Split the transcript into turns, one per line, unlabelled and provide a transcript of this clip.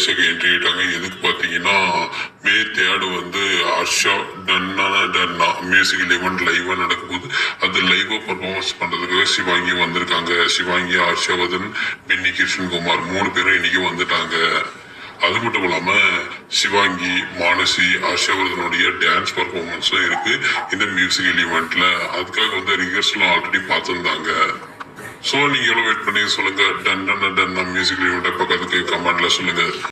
டைசக் entry ஆயிட்டாங்க. எதுக்கு பாத்தீங்கன்னா மே 3 வந்து ஹர்ஷா டன்னா மியூசிக்கல் ஈவெண்ட் லைவா நடக்கும்போது அது லைவா பர்ஃபார்மன்ஸ் பண்றதுக்காக சிவாங்கி வந்திருக்காங்க. சிவாங்கி, ஹர்ஷவர்தன், பென்னி கிருஷ்ணகுமார் 3 பேரும் இன்னைக்கு வந்துட்டாங்க. அது மட்டும் இல்லாம சிவாங்கி, மானசி, ஹர்ஷவர்தனுடைய டான்ஸ் பர்ஃபார்மன்ஸும் இருக்கு இந்த மியூசிக்கல் ஈவெண்ட்ல. அதுக்காக வந்து ரிஹர்சலும் ஆல்ரெடி பார்த்துருந்தாங்க. ஸோ நீங்க எவ்வளவு வெயிட் பண்ணி சொல்லுங்க. டன்னா மியூசிக்கல் ஈவெண்ட் பக்கத்துக்கு கமெண்ட்ல சொல்லுங்க.